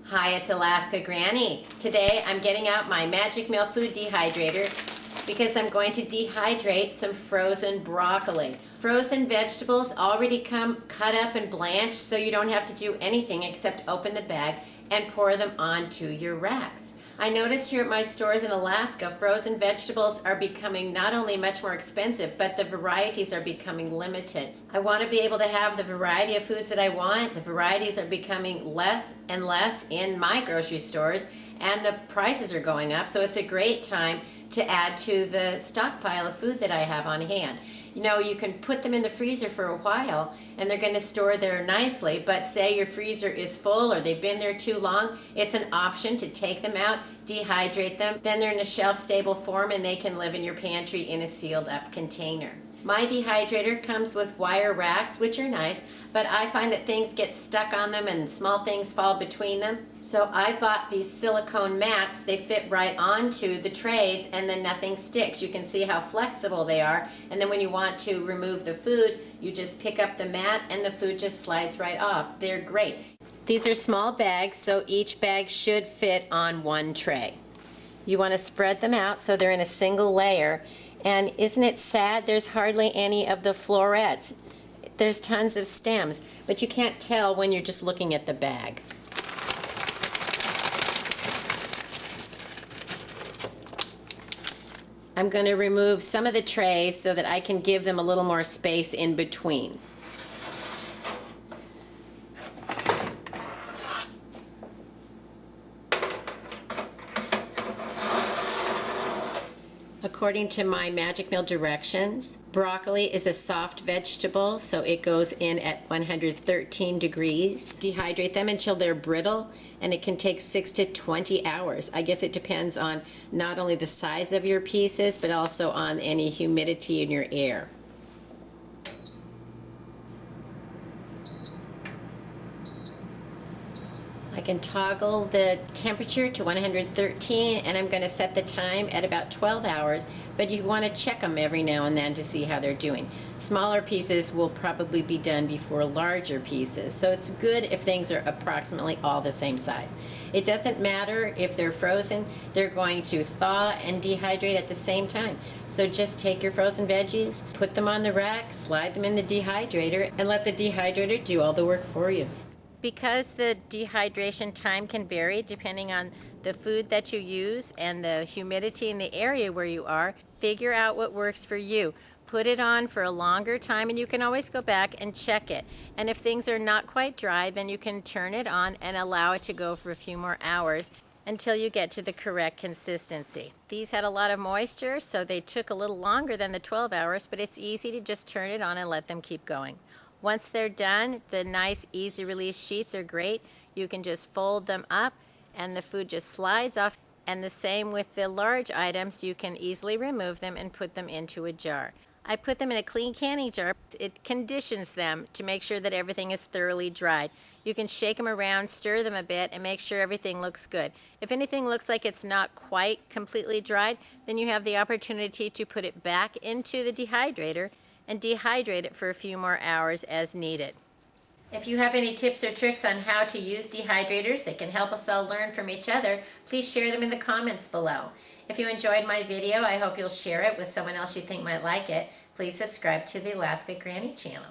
Hi, it's Alaska Granny. Today I'm getting out my Magic Mill Food Dehydrator because I'm going to dehydrate some frozen broccoli. Frozen vegetables already come cut up and blanched, so you don't have to do anything except open the bag and pour them onto your racks. I noticed here at my stores in Alaska, frozen vegetables are becoming not only much more expensive, but the varieties are becoming limited. I want to be able to have the variety of foods that I want. The varieties are becoming less and less in my grocery stores, and the prices are going up, so it's a great time to add to the stockpile of food that I have on hand. You know, you can put them in the freezer for a while and they're going to store there nicely, but say your freezer is full or they've been there too long, it's an option to take them out, dehydrate them, then they're in a shelf-stable form and they can live in your pantry in a sealed-up container. My dehydrator comes with wire racks, which are nice, but I find that things get stuck on them and small things fall between them. So I bought these silicone mats. They fit right onto the trays and then nothing sticks. You can see how flexible they are. And then when you want to remove the food, you just pick up the mat and the food just slides right off. They're great. These are small bags, so each bag should fit on one tray. You want to spread them out so they're in a single layer. And isn't it sad there's hardly any of the florets? There's tons of stems, but you can't tell when you're just looking at the bag. I'm going to remove some of the trays so that I can give them a little more space in between. According to my Magic Mill directions, broccoli is a soft vegetable, so it goes in at 113 degrees. Dehydrate them until they're brittle, and it can take 6 to 20 hours. I guess it depends on not only the size of your pieces, but also on any humidity in your air. I can toggle the temperature to 113 and I'm going to set the time at about 12 hours, but you want to check them every now and then to see how they're doing. Smaller pieces will probably be done before larger pieces, so it's good if things are approximately all the same size. It doesn't matter if they're frozen, they're going to thaw and dehydrate at the same time. So just take your frozen veggies, put them on the rack, slide them in the dehydrator, and let the dehydrator do all the work for you. Because the dehydration time can vary depending on the food that you use and the humidity in the area where you are, figure out what works for you. Put it on for a longer time and you can always go back and check it. And if things are not quite dry, then you can turn it on and allow it to go for a few more hours until you get to the correct consistency. These had a lot of moisture, so they took a little longer than the 12 hours, but it's easy to just turn it on and let them keep going. Once they're done, the nice easy release sheets are great. You can just fold them up and the food just slides off. And the same with the large items, you can easily remove them and put them into a jar. I put them in a clean canning jar. It conditions them to make sure that everything is thoroughly dried. You can shake them around, stir them a bit, and make sure everything looks good. If anything looks like it's not quite completely dried, then you have the opportunity to put it back into the dehydrator and dehydrate it for a few more hours as needed. If you have any tips or tricks on how to use dehydrators that can help us all learn from each other, please share them in the comments below. If you enjoyed my video, I hope you'll share it with someone else you think might like it. Please subscribe to the Alaska Granny channel.